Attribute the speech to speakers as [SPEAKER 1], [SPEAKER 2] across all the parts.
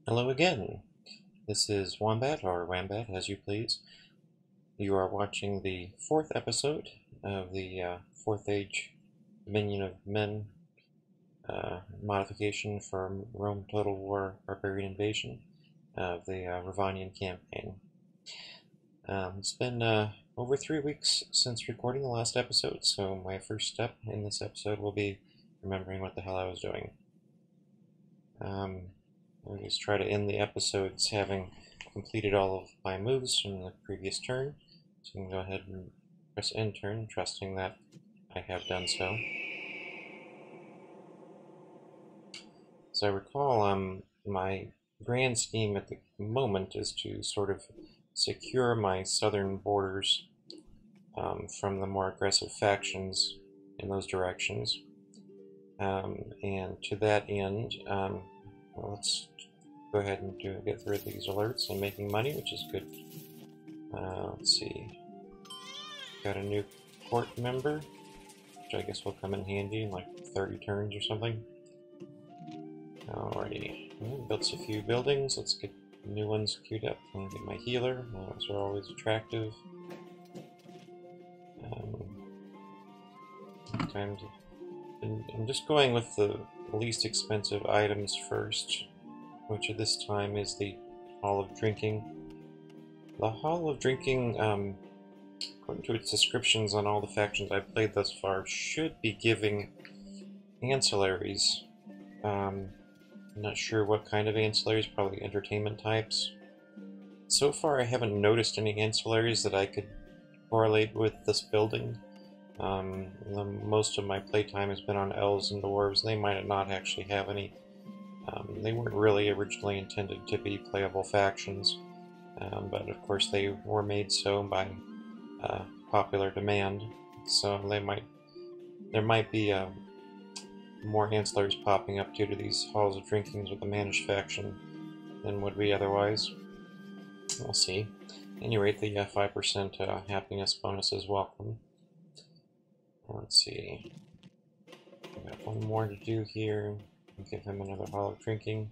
[SPEAKER 1] Hello again. This is Wombat, or Wambat, as you please. You are watching the fourth episode of the Fourth Age Dominion of Men modification for Rome Total War Barbarian Invasion of the Rhovanion campaign. It's been over 3 weeks since recording the last episode, so my first step in this episode will be remembering what the hell I was doing. I'll just try to end the episodes having completed all of my moves from the previous turn. So I'm going to go ahead and press end turn, trusting that I have done so. As I recall, my grand scheme at the moment is to sort of secure my southern borders from the more aggressive factions in those directions. And to that end, well, let's go ahead and get rid of these alerts. I'm making money, which is good. Let's see. Got a new court member, which I guess will come in handy in like 30 turns or something. Alrighty. Built a few buildings. Let's get new ones queued up. I'm gonna get my healer. Those are always attractive. I'm just going with the least expensive items first, which at this time is the Hall of Drinking. The Hall of Drinking, according to its descriptions on all the factions I've played thus far, should be giving ancillaries. I'm not sure what kind of ancillaries, probably entertainment types. So far I haven't noticed any ancillaries that I could correlate with this building. Most of my playtime has been on elves and dwarves, and they might not actually have any. They weren't really originally intended to be playable factions, but of course they were made so by popular demand. So there might be more ancillaries popping up due to these halls of drinkings with the managed faction than would be otherwise. We'll see. At any rate, the 5% happiness bonus is welcome. Let's see. I got one more to do here. I'll give him another hall of drinking.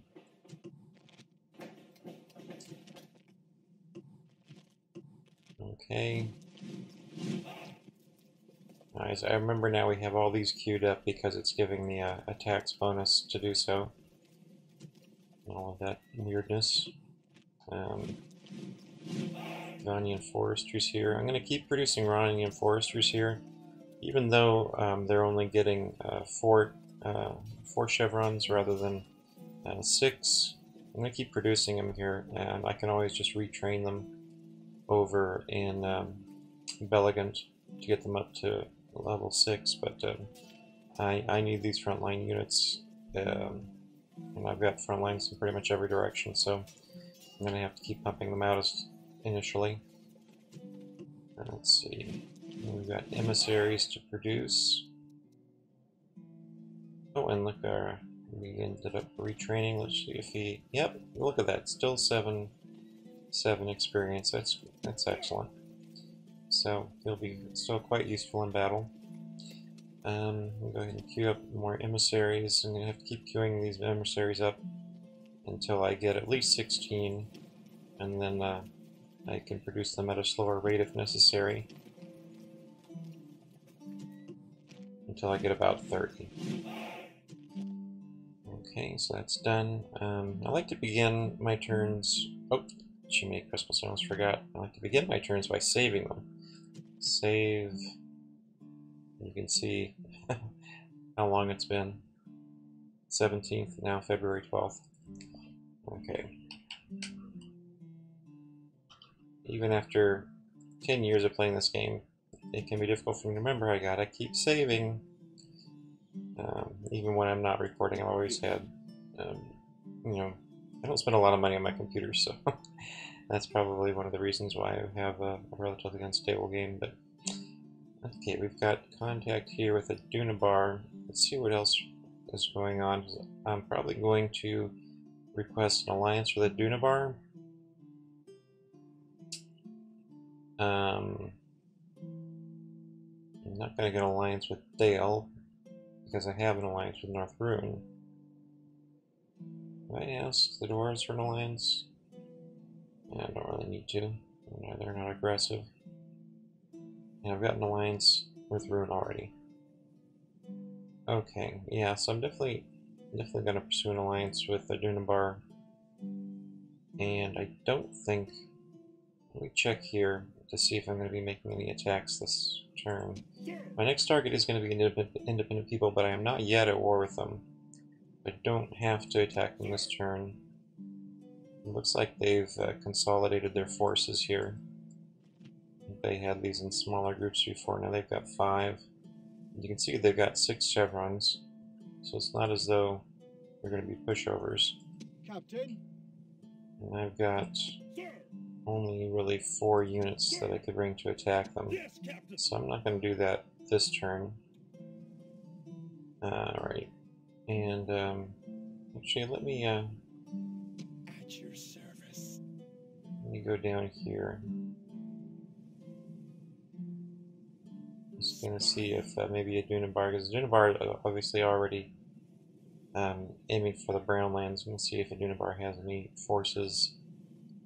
[SPEAKER 1] Okay. Nice. I remember now we have all these queued up because it's giving me a tax bonus to do so. All of that weirdness. Rhovanion Foresters here. I'm going to keep producing Rhovanion Foresters here, even though they're only getting 4 chevrons rather than 6. I'm going to keep producing them here, and I can always just retrain them over in Belegant to get them up to level 6, but I need these frontline units, and I've got front lines in pretty much every direction, so I'm going to have to keep pumping them out initially. Let's see. We've got emissaries to produce. Oh, and look, we ended up retraining. Let's see if he. Yep, look at that. Still 7 experience. That's excellent. So he'll be still quite useful in battle. We'll go ahead and queue up more emissaries. I'm gonna have to keep queuing these emissaries up until I get at least 16, and then I can produce them at a slower rate if necessary, until I get about 30. Okay, so that's done. I like to begin my turns. Oh, she made Christmas, I almost forgot. I like to begin my turns by saving them. Save. You can see how long it's been. 17th, now February 12th. Okay. Even after 10 years of playing this game, it can be difficult for me to remember. I gotta keep saving. Even when I'm not recording, I've always had, you know, I don't spend a lot of money on my computer, so that's probably one of the reasons why I have a relatively unstable game. But okay, we've got contact here with a Dunabar. Let's see what else is going on. I'm probably going to request an alliance with a Dunabar. I'm not going to get an alliance with Dale, because I have an alliance with North Rune. Do I ask the dwarves for an alliance? Yeah, I don't really need to. No, they're not aggressive. Yeah, I've got an alliance with Rune already. Okay, yeah, so I'm definitely going to pursue an alliance with the Dunabar. And I don't think... Let me check here to see if I'm going to be making any attacks this turn. My next target is going to be independent people, but I am not yet at war with them. I don't have to attack them this turn. It looks like they've consolidated their forces here. They had these in smaller groups before, now they've got 5. You can see they've got 6 chevrons, so it's not as though they're going to be pushovers.
[SPEAKER 2] Captain.
[SPEAKER 1] And I've got only really 4 units that I could bring to attack them, so I'm not going to do that this turn. Right, and actually let me
[SPEAKER 2] At your service.
[SPEAKER 1] let me go down here. Just gonna see if maybe a Dunabar, because Dunabar obviously already aiming for the Brownlands. I'm gonna see if a Dunabar has any forces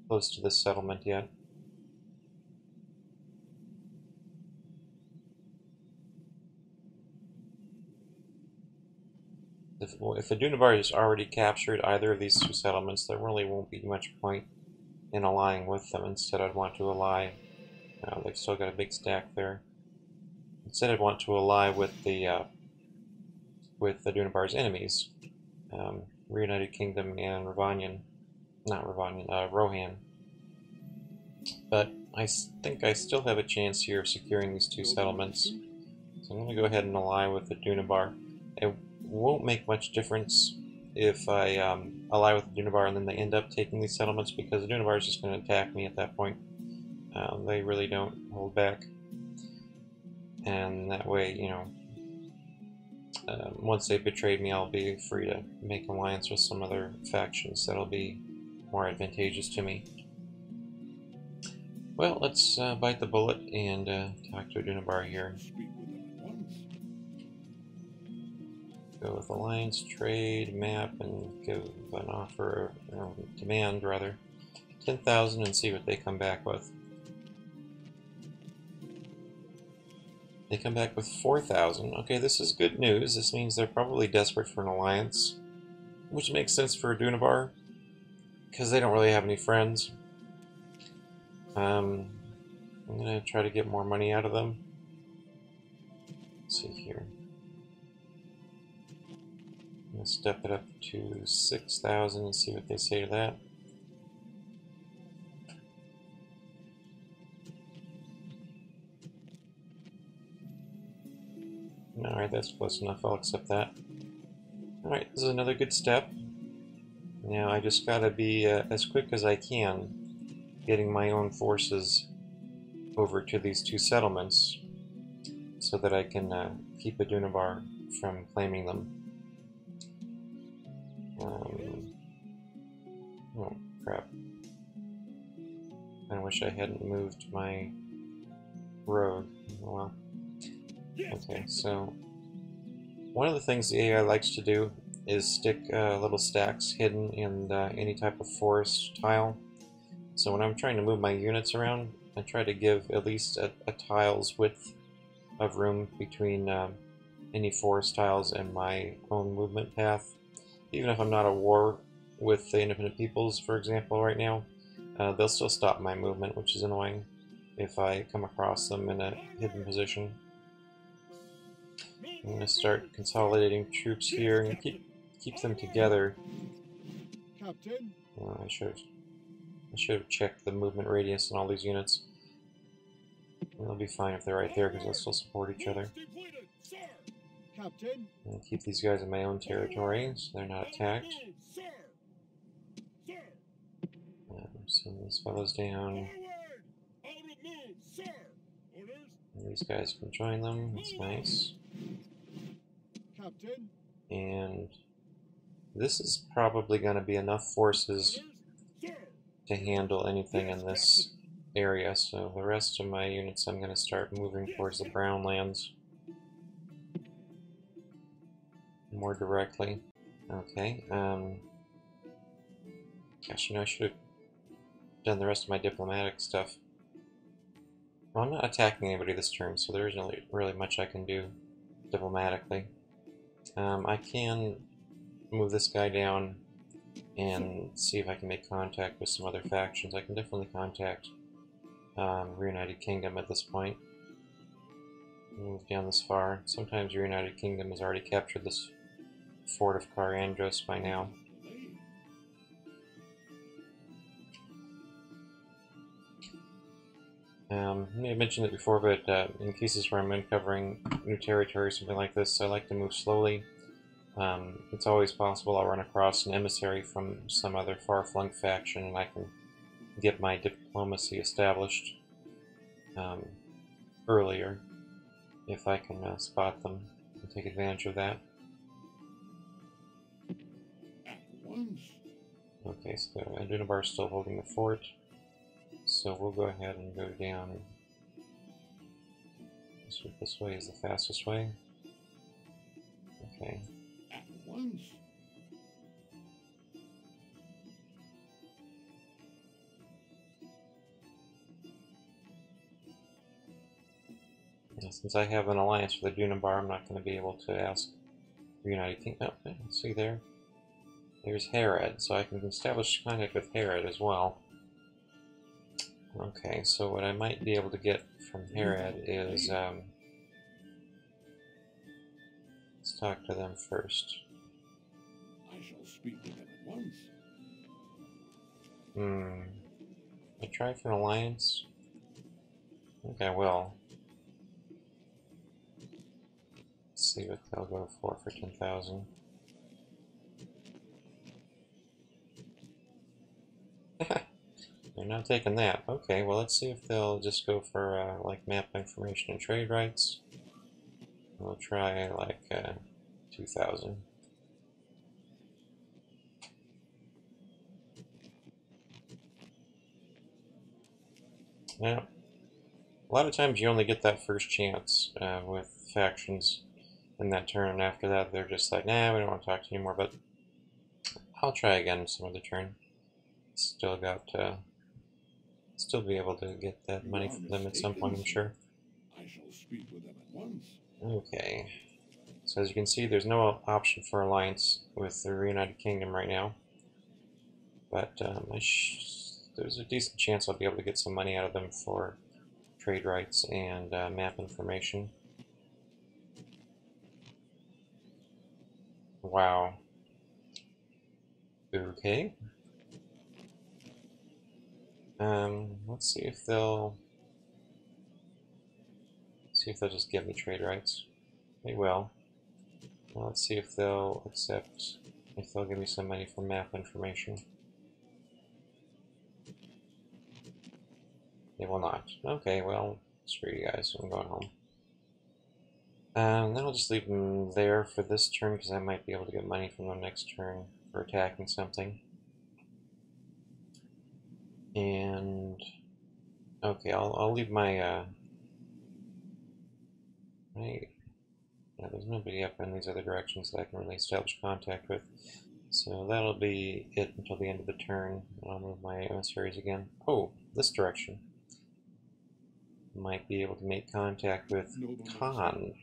[SPEAKER 1] close to this settlement yet. If the Dunabar is already captured either of these 2 settlements, there really won't be much point in allying with them. Instead, I'd want to ally. They've still got a big stack there. Instead, I'd want to ally with the Dunabar's enemies, Reunited Kingdom and Rhovanion. Not Rhovanion, Rohan. But I think I still have a chance here of securing these 2 settlements. So I'm going to go ahead and ally with the Dunabar. It won't make much difference if I ally with the Dunabar and then they end up taking these settlements, because the Dunabar is just going to attack me at that point. They really don't hold back. And that way, you know, once they betrayed me, I'll be free to make alliance with some other factions that'll be more advantageous to me. Well, let's bite the bullet and talk to a Dunabar here. Go with alliance, trade, map, and give an offer, demand rather, 10,000 and see what they come back with. They come back with 4,000. Okay, this is good news. This means they're probably desperate for an alliance, which makes sense for a Dunabar, because they don't really have any friends. I'm going to try to get more money out of them. Let's see here. I'm going to step it up to 6,000 and see what they say to that. Alright, that's close enough. I'll accept that. Alright, this is another good step. Now I just gotta be as quick as I can getting my own forces over to these 2 settlements so that I can keep a Dunabar from claiming them. Oh, crap. I wish I hadn't moved my road. Well, okay, so one of the things the AI likes to do is stick little stacks hidden in any type of forest tile. So when I'm trying to move my units around, I try to give at least a tile's width of room between any forest tiles and my own movement path. Even if I'm not at war with the independent peoples, for example, right now, they'll still stop my movement, which is annoying if I come across them in a hidden position. I'm going to start consolidating troops here and keep them together.
[SPEAKER 2] Captain.
[SPEAKER 1] Oh, I should have checked the movement radius on all these units. They'll be fine if they're right there because they'll still support each other.
[SPEAKER 2] Captain.
[SPEAKER 1] And keep these guys in my own territory so they're not attacked. Send these fellows down. And these guys can join them. That's nice.
[SPEAKER 2] Captain.
[SPEAKER 1] And this is probably going to be enough forces to handle anything in this area, so the rest of my units I'm going to start moving towards the Brownlands more directly. Okay, Gosh, you know, I should have done the rest of my diplomatic stuff. Well, I'm not attacking anybody this turn, so there isn't really much I can do diplomatically. I can move this guy down and see if I can make contact with some other factions. I can definitely contact Reunited Kingdom at this point. Move down this far. Sometimes Reunited Kingdom has already captured this fort of Karandros by now. I may have mentioned it before, but in cases where I'm uncovering new territory or something like this, I like to move slowly. It's always possible I'll run across an emissary from some other far-flung faction, and I can get my diplomacy established earlier if I can spot them and take advantage of that. Okay, so Adunabar is still holding the fort, so we'll go ahead and go down. This way is the fastest way. Okay. Yeah, since I have an alliance with the Adunabar, I'm not going to be able to ask the United Kingdom. Oh, let's see there. There's Herod, so I can establish contact with Herod as well. Okay, so what I might be able to get from Herod is, let's talk to them first.
[SPEAKER 2] I shall speak with them at once.
[SPEAKER 1] I try for an alliance? I think I will. Let's see what they'll go for 10,000. They're not taking that. Okay, well let's see if they'll just go for like map information and trade rights. We'll try like 2,000. Now, a lot of times you only get that first chance with factions in that turn, and after that they're just like, nah, we don't want to talk to you anymore, but I'll try again some other turn. Still got still be able to get that money from them at some point, I'm sure.
[SPEAKER 2] I shall speak with them at once.
[SPEAKER 1] Okay, so as you can see, there's no option for alliance with the Reunited Kingdom right now, but there's a decent chance I'll be able to get some money out of them for trade rights and map information. Wow. Okay. Let's see if they'll just give me trade rights. They will. Well, let's see if they'll accept, if they'll give me some money for map information. They will not. Okay, well, screw you guys, I'm going home. Then I'll just leave them there for this turn, because I might be able to get money from them next turn for attacking something. And okay, I'll leave my yeah, there's nobody up in these other directions that I can really establish contact with, so that'll be it until the end of the turn. I'll move my emissaries again. Oh, this direction. Might be able to make contact with Khan.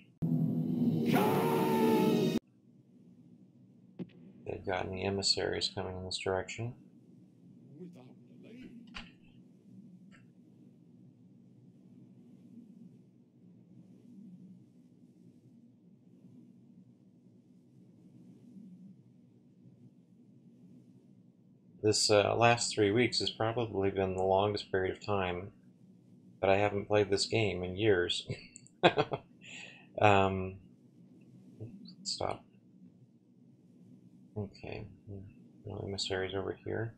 [SPEAKER 1] They've got any emissaries coming in this direction.
[SPEAKER 2] Without delay.
[SPEAKER 1] This last 3 weeks has probably been the longest period of time that I haven't played this game in years. Stop. Okay, no emissaries over here.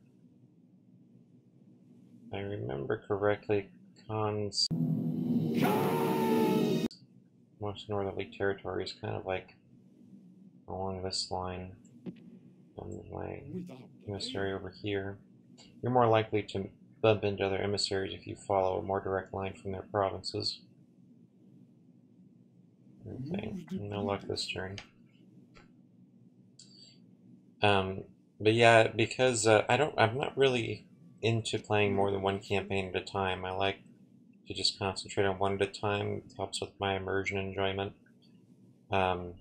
[SPEAKER 1] If I remember correctly, Khan's most northerly territory is kind of like along this line. My emissary over here. You're more likely to bump into other emissaries if you follow a more direct line from their provinces. Okay, no luck this turn. But yeah, because I'm not really into playing more than one campaign at a time. I like to just concentrate on one at a time. It helps with my immersion enjoyment. Um,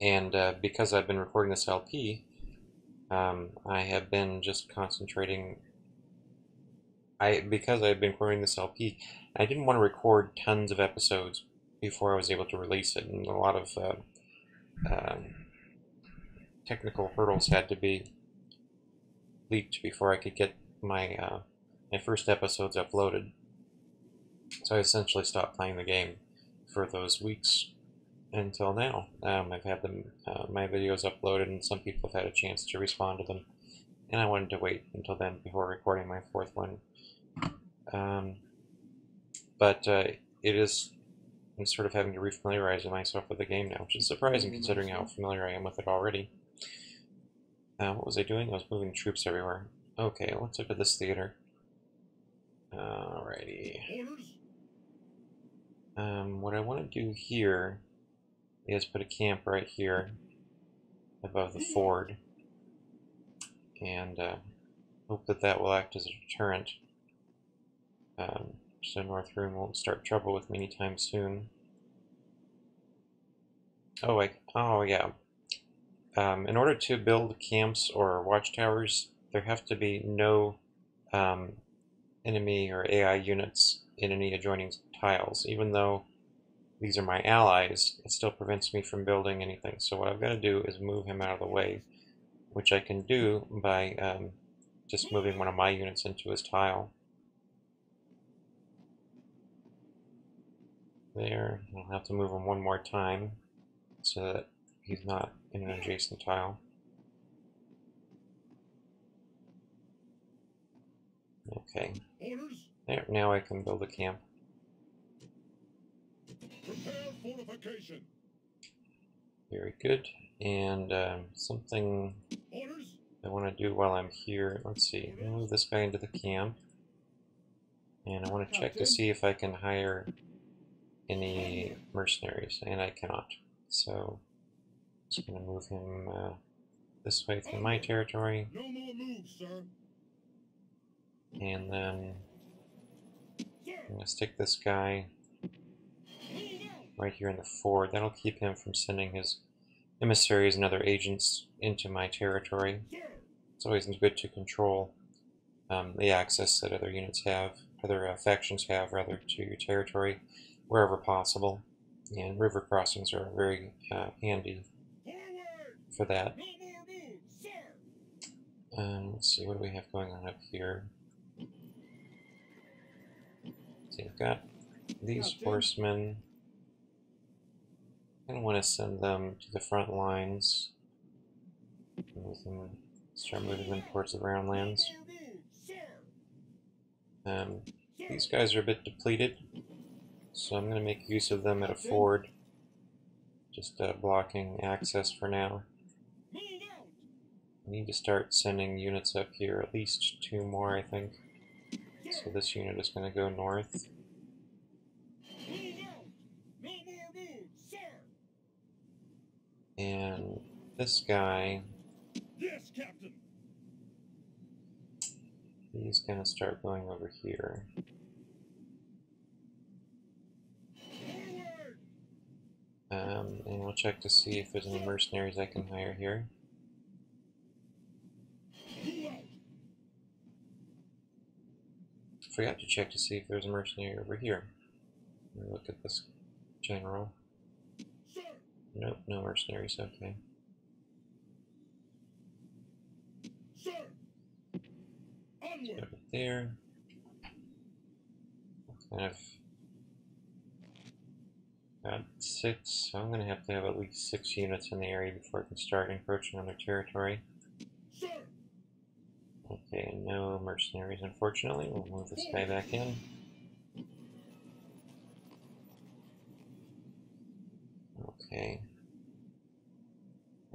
[SPEAKER 1] and because I've been recording this LP, I have been just concentrating. Because I've been recording this LP, I didn't want to record tons of episodes before I was able to release it, and a lot of technical hurdles had to be leaked before I could get my first episodes uploaded. So I essentially stopped playing the game for those weeks until now. I've had my videos uploaded, and some people have had a chance to respond to them, and I wanted to wait until then before recording my fourth one. But I'm sort of having to refamiliarize myself with the game now, which is surprising considering how familiar I am with it already. What was I doing? I was moving troops everywhere. Okay, let's look at this theater. Alrighty. What I want to do here is put a camp right here above the ford, and hope that that will act as a deterrent, so North Room won't start trouble with me anytime soon. Oh yeah. In order to build camps or watchtowers, there have to be no enemy or AI units in any adjoining tiles. Even though these are my allies, it still prevents me from building anything. So what I've got to do is move him out of the way, which I can do by just moving one of my units into his tile. There. I'll have to move him one more time so that he's not in an adjacent tile. Okay. There, now I can build a camp.
[SPEAKER 2] Prepare fortification.
[SPEAKER 1] Very good. And something I want to do while I'm here. Let's see. Move this guy into the camp. And I want to check to see if I can hire any mercenaries. And I cannot. So I'm just going to move him this way through my territory.
[SPEAKER 2] No more moves, sir.
[SPEAKER 1] And then I'm going to stick this guy right here in the ford. That'll keep him from sending his emissaries and other agents into my territory. It's always good to control the access that other units have, other factions have, rather, to your territory wherever possible. And river crossings are very handy for that. Let's see, what do we have going on up here? See, I've got these horsemen. I don't want to send them to the front lines. Start moving them towards the Roundlands. These guys are a bit depleted, so I'm going to make use of them at a ford, just blocking access for now. I need to start sending units up here, at least 2 more, I think. So this unit is going to go north. And this guy,
[SPEAKER 2] Yes, Captain.
[SPEAKER 1] he's going to start going over here. And we'll check to see if there's any mercenaries I can hire here. Forgot to check to see if there's a mercenary over here. Let me look at this general. Nope, no mercenaries, okay. Over there. Kind of got 6, so I'm going to have at least 6 units in the area before I can start encroaching on their territory. Okay, no mercenaries, unfortunately. We'll move this guy back in. Okay.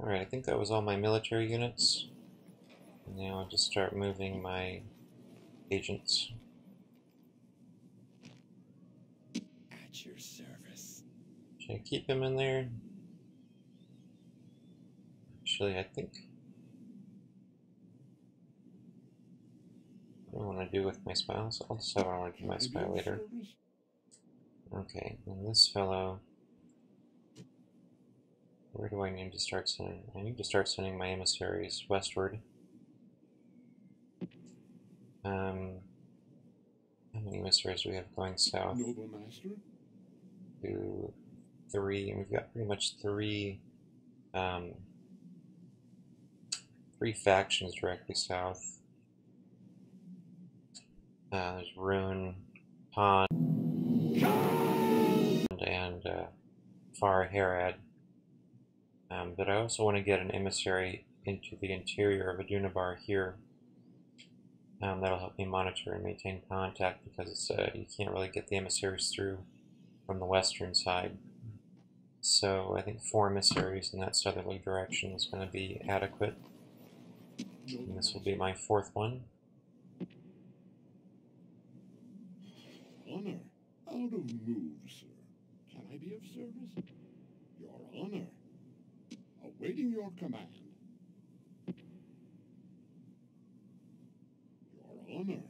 [SPEAKER 1] Alright, I think that was all my military units. Now I'll just start moving my agents.
[SPEAKER 2] At your service.
[SPEAKER 1] Should I keep him in there? Actually, I think do with my spy. So I'll decide what I want to do with my spy later. Okay, and this fellow, where do I need to start sending? I need to start sending my emissaries westward. How many emissaries do we have going south?
[SPEAKER 2] Noble master.
[SPEAKER 1] 2, 3, and we've got pretty much three factions directly south. There's Rune, Pond, and Far Harad. But I also want to get an emissary into the interior of Adunabar here. That'll help me monitor and maintain contact, because it's, you can't really get the emissaries through from the western side. So I think 4 emissaries in that southerly direction is going to be adequate. And this will be my 4th one.
[SPEAKER 2] Honor. Out of move, sir. Can I be of service? Your honor. Awaiting your command. Your honor.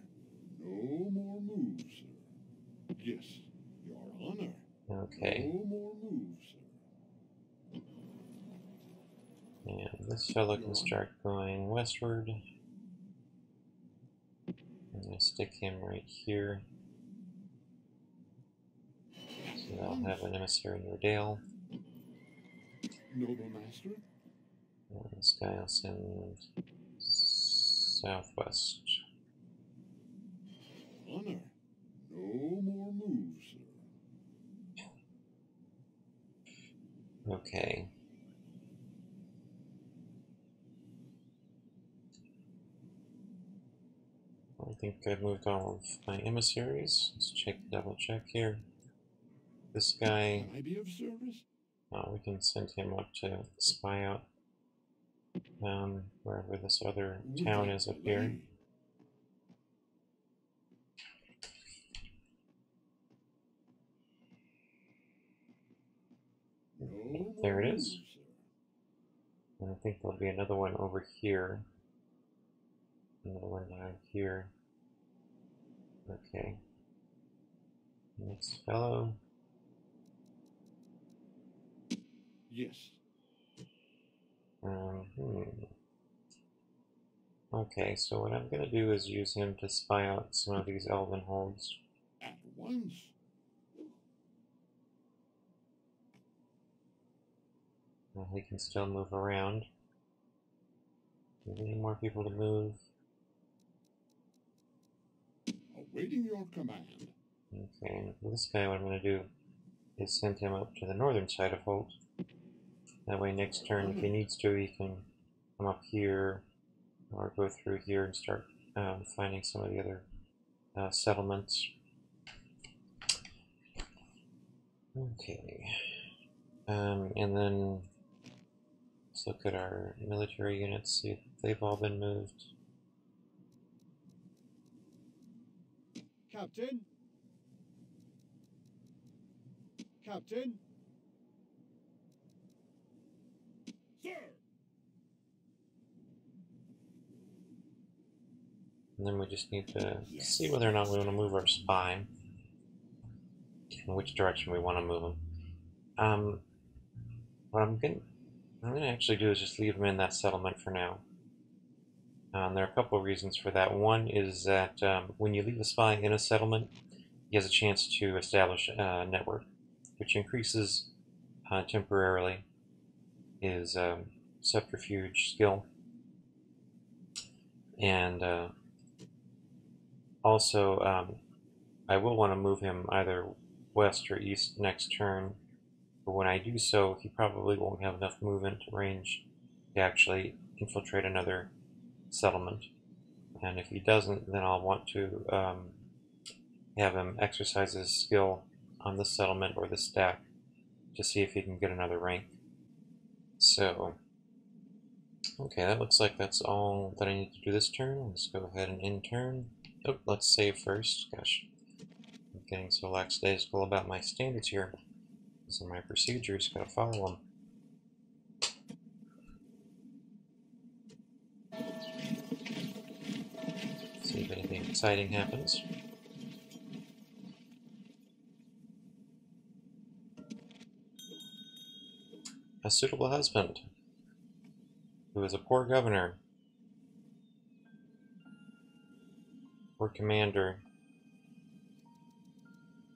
[SPEAKER 2] No more moves, sir. Yes, your honor.
[SPEAKER 1] Okay.
[SPEAKER 2] No more moves, sir.
[SPEAKER 1] And this fellow can start going westward. I'm going to stick him right here. So I'll have an emissary in Rodale.
[SPEAKER 2] Noble master.
[SPEAKER 1] And this guy I'll send southwest.
[SPEAKER 2] Honor. No more moves, sir.
[SPEAKER 1] Okay. I think I've moved all of my emissaries. Let's double check here. This guy,
[SPEAKER 2] Can I be of service?
[SPEAKER 1] we can send him up to spy out wherever this other town is up here.
[SPEAKER 2] No
[SPEAKER 1] There it
[SPEAKER 2] more
[SPEAKER 1] is.
[SPEAKER 2] moves, sir.
[SPEAKER 1] And I think there'll be another one over here. Another one down here. Okay. Next fellow.
[SPEAKER 2] Yes.
[SPEAKER 1] Okay, so what I'm going to do is use him to spy out some of these elven holds.
[SPEAKER 2] At once.
[SPEAKER 1] He can still move around. Do we need more people to move?
[SPEAKER 2] Awaiting your command.
[SPEAKER 1] Okay, and for this guy, what I'm going to do is send him up to the northern side of Holt. That way next turn, if he needs to, he can come up here or go through here and start finding some of the other settlements. Okay. And then let's look at our military units, see if they've all been moved.
[SPEAKER 2] Captain. Captain. Sir.
[SPEAKER 1] And then we just need to see whether or not we want to move our spy and which direction we want to move him. What I'm going to actually do is just leave him in that settlement for now. There are a couple of reasons for that. One is that when you leave a spy in a settlement, he has a chance to establish a network, which increases temporarily his subterfuge skill. And also, I will want to move him either west or east next turn, but when I do so, he probably won't have enough movement range to actually infiltrate another settlement. And if he doesn't, then I'll want to have him exercise his skill on this settlement or this stack to see if he can get another rank. So, okay, that looks like that's all that I need to do this turn. Let's go ahead and end turn. Oh, let's save first. Gosh, I'm getting so lackadaisical about my standards here. These are my procedures, gotta follow them. See if anything exciting happens. A suitable husband, who is a poor governor, poor commander,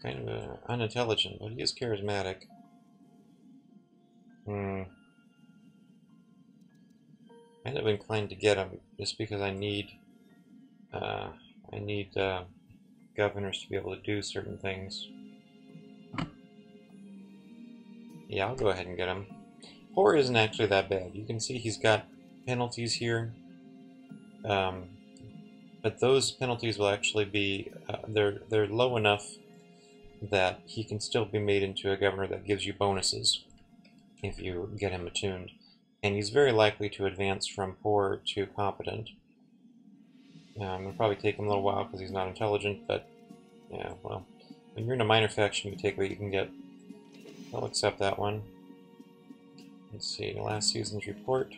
[SPEAKER 1] kind of unintelligent, but he is charismatic. Kind of inclined to get him just because I need governors to be able to do certain things. Yeah, I'll go ahead and get him. Poor isn't actually that bad. You can see he's got penalties here, but those penalties will actually be they're low enough that he can still be made into a governor that gives you bonuses if you get him attuned, and he's very likely to advance from poor to competent. It'll probably take him a little while because he's not intelligent, but yeah, well, when you're in a minor faction, you take what you can get. I'll accept that one. Let's see, last season's report.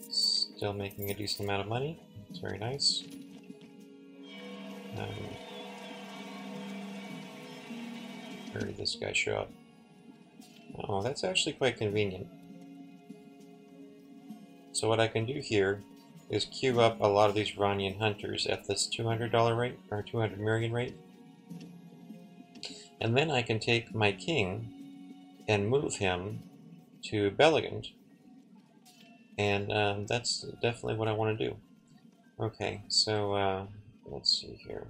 [SPEAKER 1] Still making a decent amount of money. It's very nice. Where did this guy show up? Oh, that's actually quite convenient. So what I can do here is queue up a lot of these Rhovanion hunters at this $200 rate, or 200 million rate. And then I can take my king and move him to Belligand. And that's definitely what I want to do. Okay, so let's see here.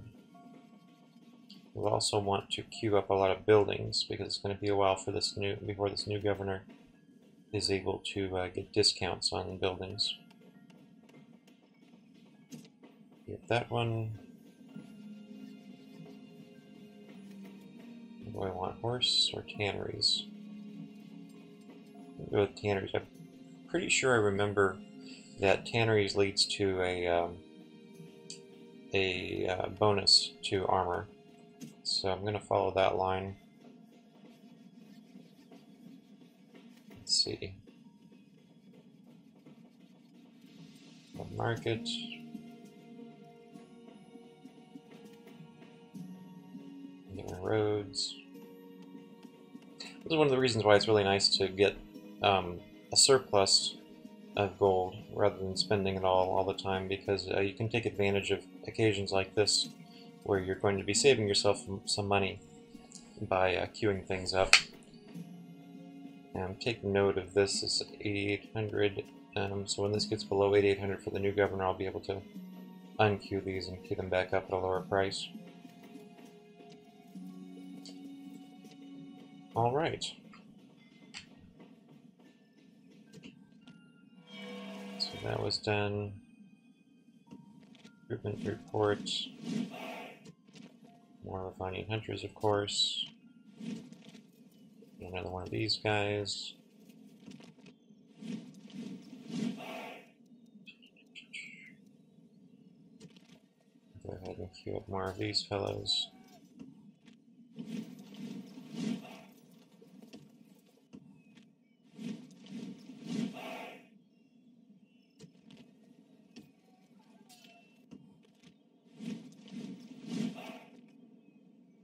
[SPEAKER 1] We'll also want to queue up a lot of buildings because it's going to be a while for before this new governor is able to get discounts on buildings. Get that one. Do I want horse or tanneries? I'll go with tanneries. I'm pretty sure I remember that tanneries leads to a bonus to armor. So I'm going to follow that line. Let's see. Market. Different roads. This is one of the reasons why it's really nice to get a surplus of gold rather than spending it all the time, because you can take advantage of occasions like this where you're going to be saving yourself some money by queuing things up. Take note of this is 8,800, so when this gets below 8,800 for the new governor, I'll be able to unqueue these and queue them back up at a lower price. Alright. So that was done. Recruitment report. More Rhovanion hunters, of course. Another one of these guys. Go ahead and queue up more of these fellows.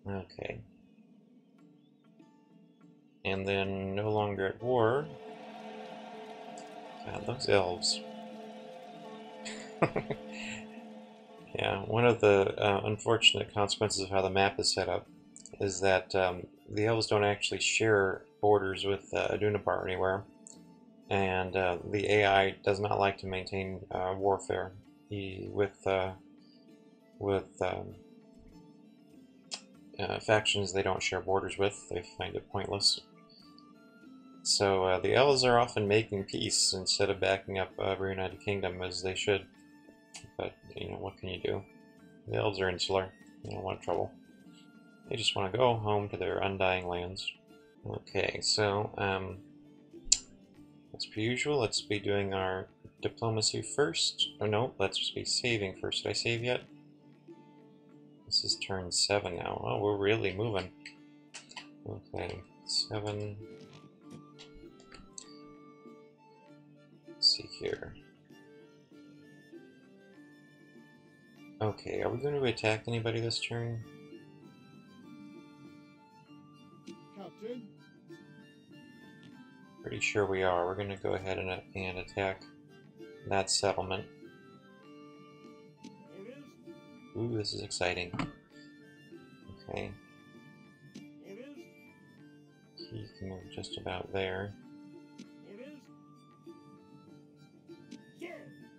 [SPEAKER 1] Okay. And then no longer at war. God, those elves. Yeah, one of the unfortunate consequences of how the map is set up is that the elves don't actually share borders with Adunabar anywhere, and the AI does not like to maintain warfare. With factions they don't share borders with, they find it pointless. So the elves are often making peace instead of backing up a reunited kingdom as they should. But, you know, what can you do? The elves are insular. They don't want trouble. They just want to go home to their undying lands. Okay, so, as per usual, let's be doing our diplomacy first. Oh no, let's be saving first. Did I save yet? This is turn 7 now. Oh, we're really moving. Okay, 7. Let's see here. Okay, are we going to attack anybody this turn?
[SPEAKER 2] Captain?
[SPEAKER 1] Pretty sure we are. We're going to go ahead and attack that settlement.
[SPEAKER 2] Orders?
[SPEAKER 1] Ooh, this is exciting. Okay.
[SPEAKER 2] Orders?
[SPEAKER 1] He can move just about there.
[SPEAKER 2] Orders? Sir!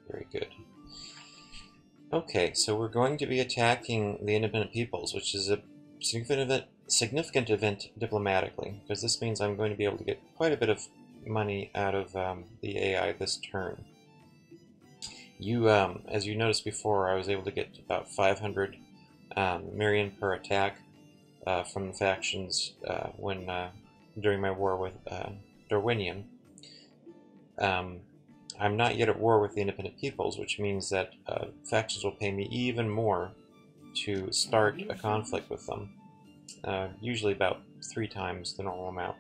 [SPEAKER 1] Very good. Okay, so we're going to be attacking the independent peoples, which is a significant event diplomatically, because this means I'm going to be able to get quite a bit of money out of the AI this turn. As you noticed before, I was able to get about 500 Marion per attack from the factions during my war with Rhovanion. I'm not yet at war with the independent peoples, which means that factions will pay me even more to start a conflict with them. Usually about 3 times the normal amount.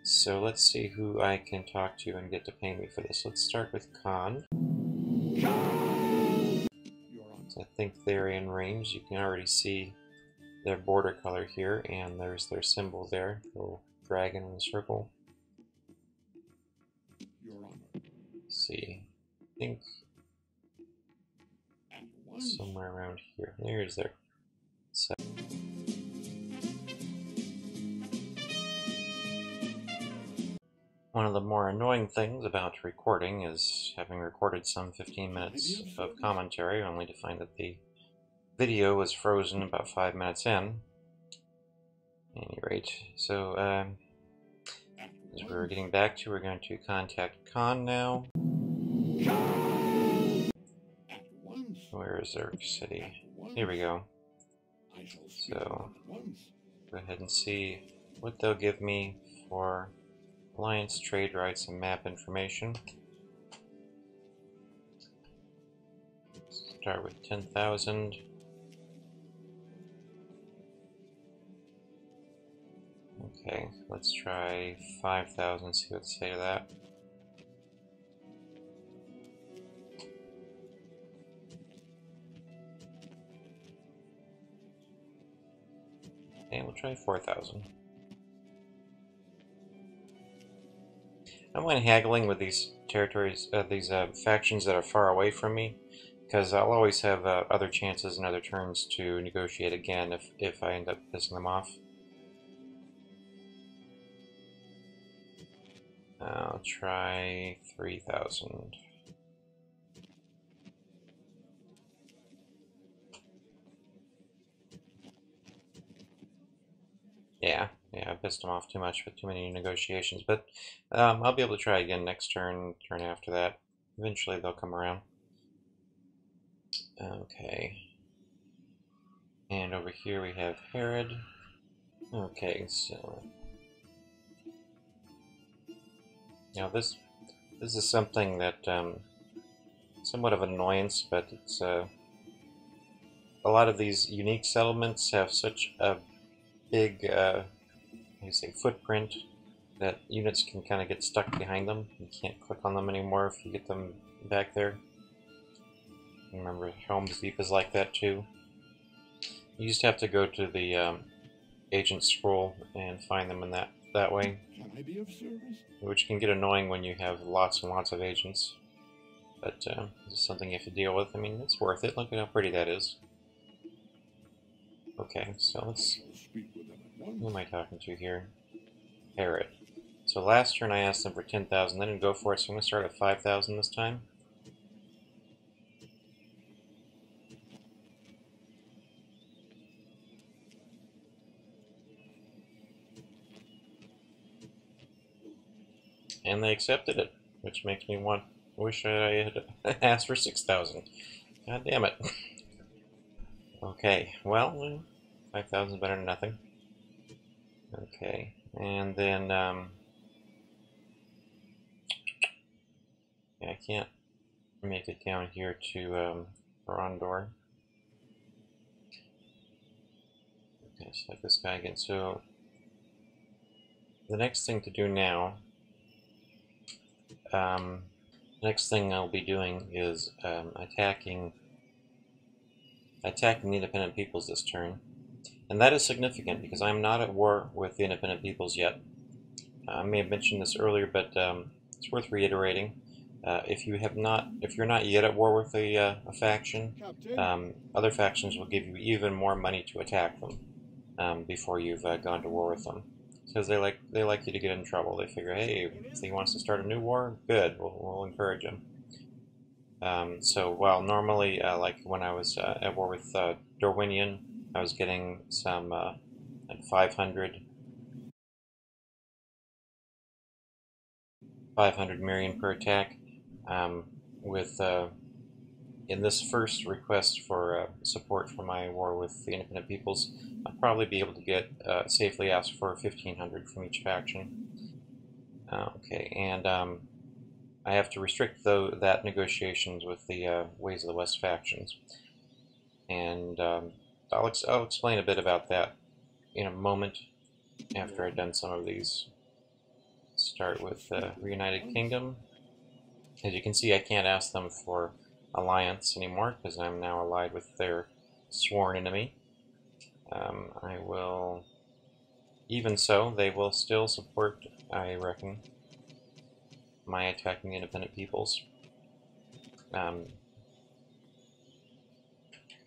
[SPEAKER 1] So let's see who I can talk to and get to pay me for this. Let's start with Khan. So I think they're in range. You can already see their border color here, and there's their symbol there, little dragon in the circle.
[SPEAKER 2] Your Honor.
[SPEAKER 1] Let's see, I think
[SPEAKER 2] At once.
[SPEAKER 1] somewhere around here. There's their. So one of the more annoying things about recording is having recorded some 15 minutes of commentary, only to find that the video was frozen about 5 minutes in. At any rate, so as we were getting back to, we're going to contact Khan now.
[SPEAKER 2] At once.
[SPEAKER 1] Where is their city?
[SPEAKER 2] At once.
[SPEAKER 1] Here we go.
[SPEAKER 2] I shall speak
[SPEAKER 1] So
[SPEAKER 2] at once.
[SPEAKER 1] go ahead and see what they'll give me for alliance, trade rights, and map information. Start with 10,000. Okay, let's try 5,000, see what they say to that. Okay, we'll try 4,000. I'm going haggling with these territories, these factions that are far away from me, because I'll always have other chances and other turns to negotiate again if I end up pissing them off. I'll try 3,000. Yeah, I pissed them off too much with too many negotiations, but I'll be able to try again next turn after that. Eventually they'll come around. Okay. And over here we have Herod. Okay, so now this is something that somewhat of an annoyance, but it's a lot of these unique settlements have such a big footprint that units can kind of get stuck behind them. You can't click on them anymore if you get them back there. Remember, Helm's Deep is like that too. You just have to go to the agent scroll and find them in that way.
[SPEAKER 2] Can I be of service?
[SPEAKER 1] Which can get annoying when you have lots and lots of agents. But this is something you have to deal with. I mean, it's worth it. Look at how pretty that is. Okay, so let's...
[SPEAKER 2] I shall speak with them at once.
[SPEAKER 1] Who am I talking to here? Herod. So last turn I asked them for 10,000. They didn't go for it, so I'm going to start at 5,000 this time. And they accepted it, which makes me wish I had asked for 6,000. God damn it. Okay, well, 5,000 is better than nothing. Okay, and then, yeah, I can't make it down here to Rondor. Okay, select this guy again. So, the next thing to do now, next thing I'll be doing is attacking attacking the independent peoples this turn. And that is significant because I'm not at war with the independent peoples yet. I may have mentioned this earlier, but it's worth reiterating. If you're not yet at war with a faction, other factions will give you even more money to attack them before you've gone to war with them, because they like you to get in trouble. They figure, hey, if he wants to start a new war, good, we'll encourage him. So while normally, like when I was at war with Rhovanion, I was getting some like 500 Mirian per attack. With in this first request for support for my war with the independent peoples, I'll probably be able to get safely ask for 1,500 from each faction. Okay, and I have to restrict that negotiations with the Ways of the West factions, and I'll explain a bit about that in a moment after I've done some of these. Start with Reunited Kingdom. As you can see, I can't ask them for alliance anymore because I'm now allied with their sworn enemy. I will, even so, they will still support, I reckon, my attacking the independent peoples.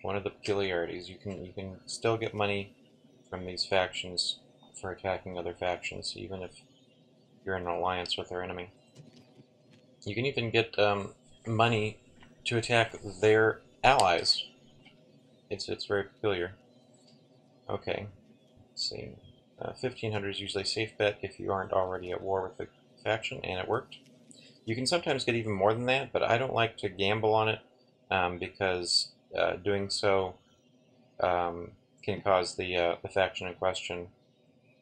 [SPEAKER 1] One of the peculiarities, you can still get money from these factions for attacking other factions, even if you're in an alliance with their enemy. You can even get money to attack their allies. It's very peculiar. Okay, let's see. 1,500 is usually a safe bet if you aren't already at war with the faction, and it worked. You can sometimes get even more than that, but I don't like to gamble on it because doing so can cause the faction in question,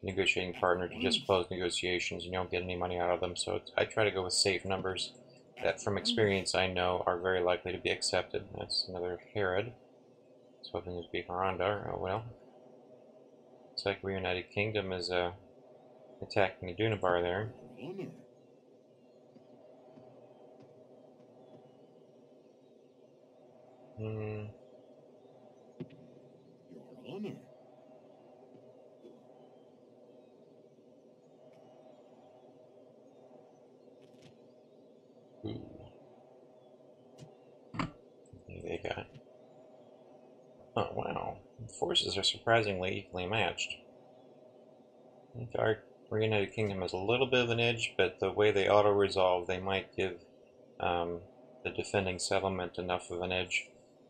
[SPEAKER 1] negotiating partner, to just close negotiations. You don't get any money out of them, so I try to go with safe numbers that from experience I know are very likely to be accepted. That's another Herod. I was hoping it would be Harandar. Oh well. Looks like Reunited Kingdom is attacking Dunabar there.
[SPEAKER 2] Your honor.
[SPEAKER 1] Ooh. They got. Oh wow. The forces are surprisingly equally matched. I think our Reunited Kingdom has a little bit of an edge, but the way they auto-resolve, they might give the defending settlement enough of an edge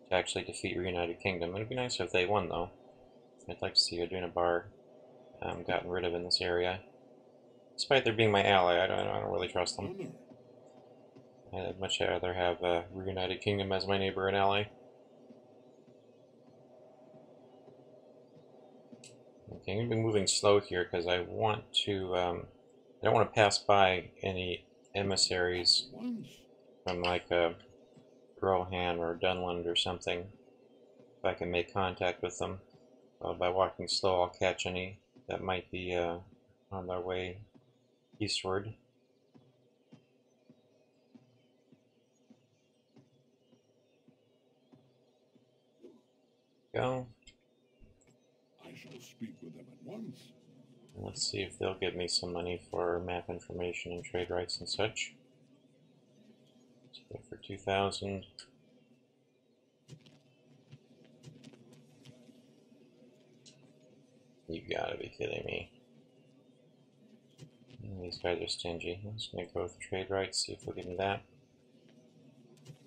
[SPEAKER 1] to actually defeat Reunited Kingdom. It would be nice if they won, though. I'd like to see Dunabar gotten rid of in this area. Despite their being my ally, I don't really trust them. I'd much rather have Reunited Kingdom as my neighbor and ally. Okay, I'm going to be moving slow here because I want to, I don't want to pass by any emissaries from like Rohan or Dunland or something. If I can make contact with them by walking slow, I'll catch any that might be on their way eastward. Go.
[SPEAKER 2] I shall speak with them at once.
[SPEAKER 1] Let's see if they'll give me some money for map information and trade rights and such. Let's go for 2,000. You gotta be kidding me. These guys are stingy. I'm just gonna go with trade rights, see if they'll give me that.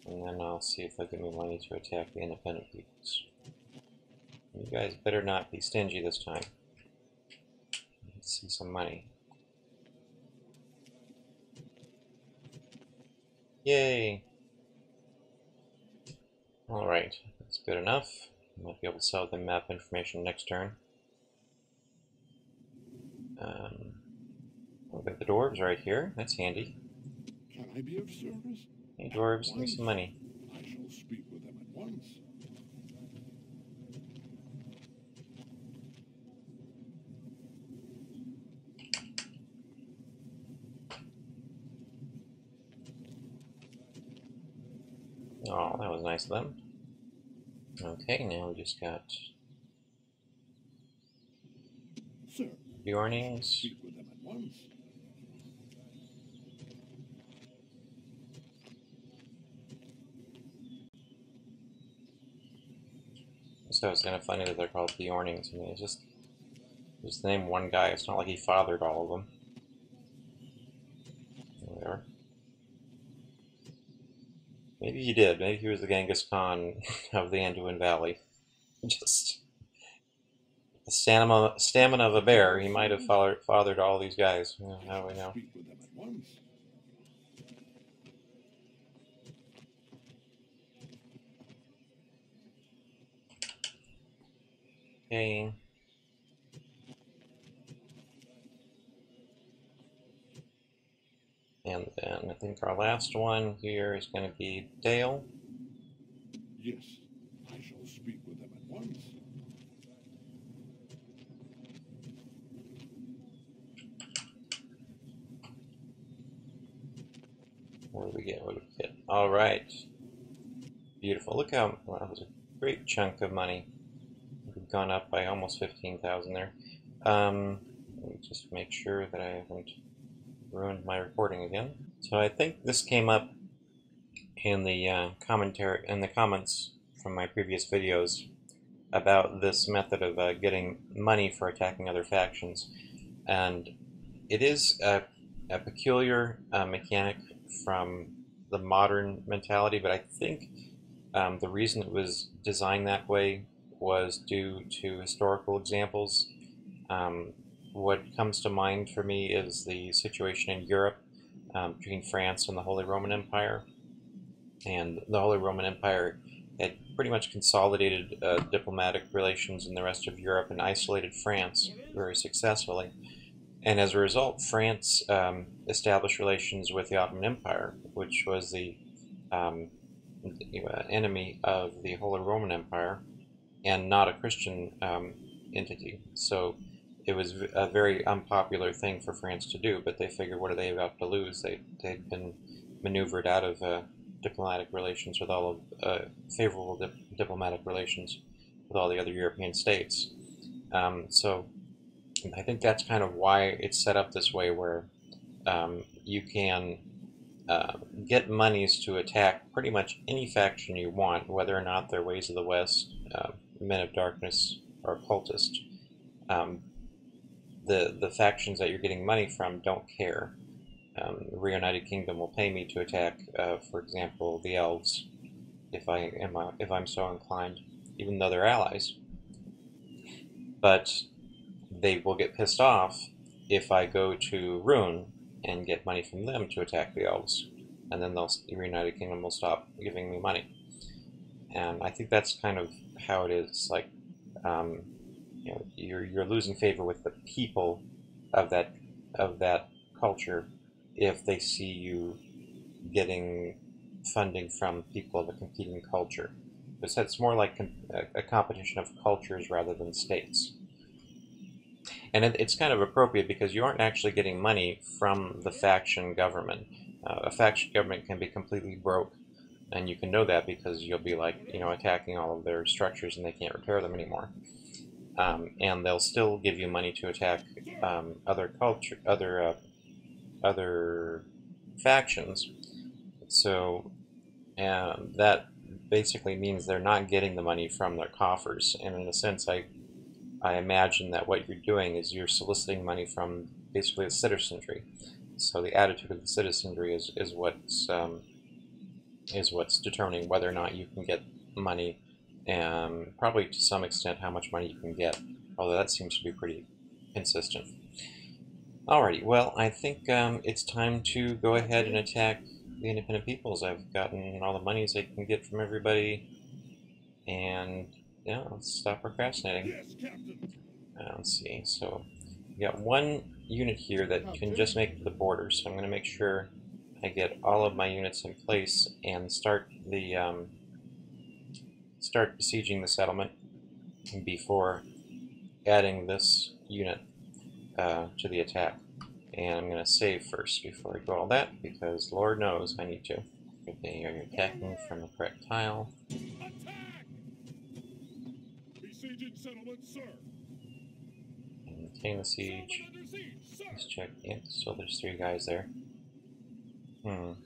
[SPEAKER 1] And then I'll see if they'll give me money to attack the independent peoples. You guys better not be stingy this time. Let's see some money. Yay! Alright, that's good enough. I might be able to sell them map information next turn. We've got the dwarves right here. That's handy.
[SPEAKER 2] Can I be of service?
[SPEAKER 1] Hey dwarves, give me some money.
[SPEAKER 2] I shall speak with them at once.
[SPEAKER 1] Oh, that was nice of them. Okay, now we just got
[SPEAKER 2] Sir,
[SPEAKER 1] Bjornings.
[SPEAKER 2] speak with them at once.
[SPEAKER 1] So it's kind of funny that they're called Bjornings. I mean, it's just name one guy. It's not like he fathered all of them. There we are. Maybe he did. Maybe he was the Genghis Khan of the Anduin Valley. Just the stamina of a bear. He might have fathered all these guys. How do we know?
[SPEAKER 2] Speak with them at once.
[SPEAKER 1] Okay. And then I think our last one here is going to be Dale.
[SPEAKER 2] Yes, I shall speak with them at once.
[SPEAKER 1] What do we get? What do we get? All right. Beautiful. Look how, well, that was a great chunk of money. We've gone up by almost 15,000 there. Let me just make sure that I haven't ruined my recording again. So I think this came up in the commentary, in the comments from my previous videos about this method of getting money for attacking other factions, and it is a peculiar mechanic from the modern mentality, but I think the reason it was designed that way was due to historical examples. What comes to mind for me is the situation in Europe between France and the Holy Roman Empire. And the Holy Roman Empire had pretty much consolidated diplomatic relations in the rest of Europe and isolated France very successfully. And as a result, France established relations with the Ottoman Empire, which was the enemy of the Holy Roman Empire and not a Christian entity. So it was a very unpopular thing for France to do, but they figured, what are they about to lose? They'd been maneuvered out of diplomatic relations with all of favorable diplomatic relations with all the other European states. So I think that's kind of why it's set up this way, where you can get monies to attack pretty much any faction you want, whether or not they're Ways of the West, Men of Darkness, or Cultist. The factions that you're getting money from don't care. The Reunited Kingdom will pay me to attack, for example, the Elves, if I'm so inclined, even though they're allies. But they will get pissed off if I go to Rune and get money from them to attack the Elves, and then the Reunited Kingdom will stop giving me money. And I think that's kind of how it is. Like, you're losing favor with the people of that culture if they see you getting funding from people of a competing culture. Because it's more like a competition of cultures rather than states. And it's kind of appropriate because you aren't actually getting money from the faction government. A faction government can be completely broke, and you can know that because you'll be attacking all of their structures and they can't repair them anymore. And they'll still give you money to attack other factions. So that basically means they're not getting the money from their coffers. And in a sense, I imagine that what you're doing is you're soliciting money from basically the citizenry. So the attitude of the citizenry is what's determining whether or not you can get money, and probably to some extent how much money you can get, although that seems to be pretty consistent. Alrighty, well, I think it's time to go ahead and attack the independent peoples. I've gotten all the monies I can get from everybody, and yeah, let's stop procrastinating.
[SPEAKER 2] Yes, Captain.
[SPEAKER 1] Let's see, so we got one unit here that can just make it to the border, so I'm going to make sure I get all of my units in place and start besieging the settlement before adding this unit to the attack. And I'm going to save first before I do all that, because Lord knows I need to. They are attacking from the correct tile.
[SPEAKER 2] settlement, sir.
[SPEAKER 1] Maintain the siege. Let's check. Yeah, so there's 3 guys there. You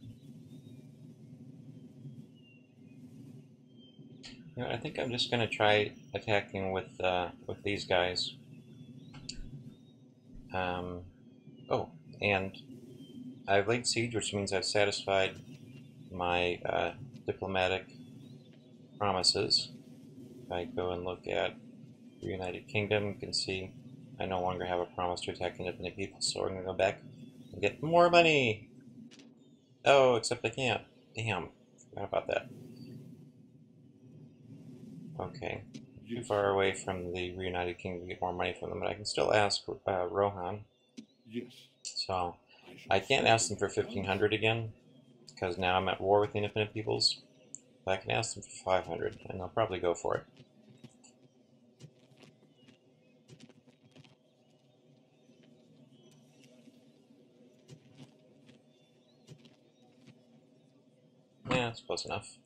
[SPEAKER 1] know, I think I'm just gonna try attacking with these guys. Oh, and I've laid siege, which means I've satisfied my diplomatic promises. If I go and look at the United Kingdom, you can see I no longer have a promise to attack independent people, so we're gonna go back and get more money. Oh, except I can't. Damn, forgot about that. Okay, too far away from the Reunited Kingdom to get more money from them, but I can still ask Rohan.
[SPEAKER 2] Yes.
[SPEAKER 1] So I can't ask them for 1,500 again, because now I'm at war with the independent peoples. But I can ask them for 500, and they'll probably go for it. Yeah, that's close enough.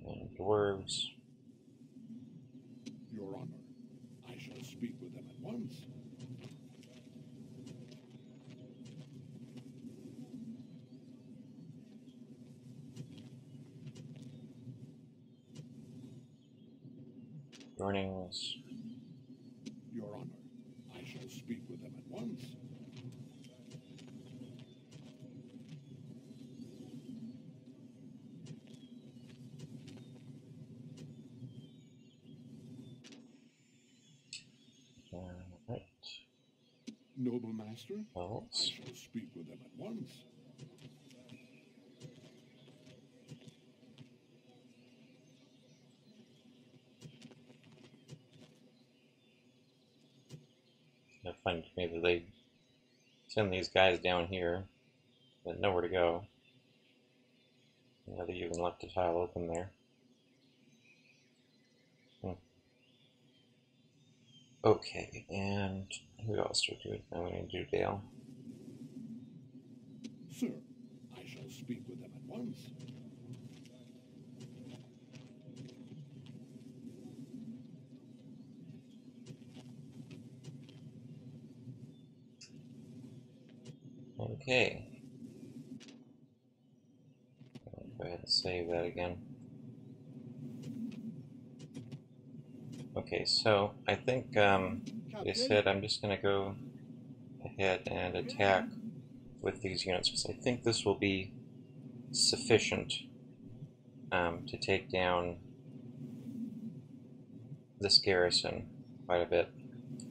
[SPEAKER 1] And dwarves.
[SPEAKER 2] Your Honor, I shall speak with them at once.
[SPEAKER 1] Warnings.
[SPEAKER 2] Your Honor, I shall speak with them at once.
[SPEAKER 1] Right.
[SPEAKER 2] Noble master,
[SPEAKER 1] Well,
[SPEAKER 2] I shall speak with them at once.
[SPEAKER 1] it's funny to me that they send these guys down here, but nowhere to go. You know, they even left a tile open there. Okay, and who else are we doing? I'm going to do Dale.
[SPEAKER 2] Sir, I shall speak with them at once.
[SPEAKER 1] Okay. I'll go ahead and save that again. Okay, so I think they said I'm just going to go ahead and attack with these units, because I think this will be sufficient to take down this garrison quite a bit.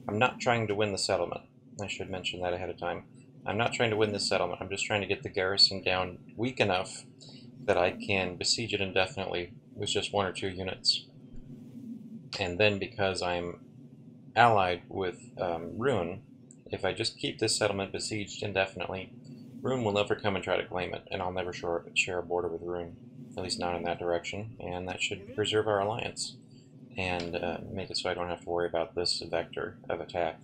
[SPEAKER 1] I'm not trying to win the settlement. I should mention that ahead of time. I'm not trying to win this settlement. I'm just trying to get the garrison down weak enough that I can besiege it indefinitely with just 1 or 2 units. And then, because I'm allied with Rune, if I just keep this settlement besieged indefinitely, Rune will never come and try to claim it, and I'll never share a border with Rune, at least not in that direction, and that should preserve our alliance, and make it so I don't have to worry about this vector of attack.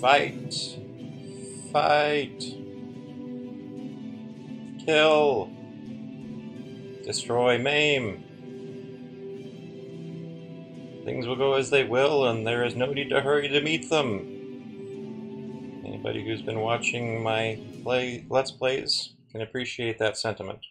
[SPEAKER 1] Fight! Fight! Kill! Destroy, maim! Things will go as they will, and there is no need to hurry to meet them. Anybody who's been watching my Let's Plays can appreciate that sentiment.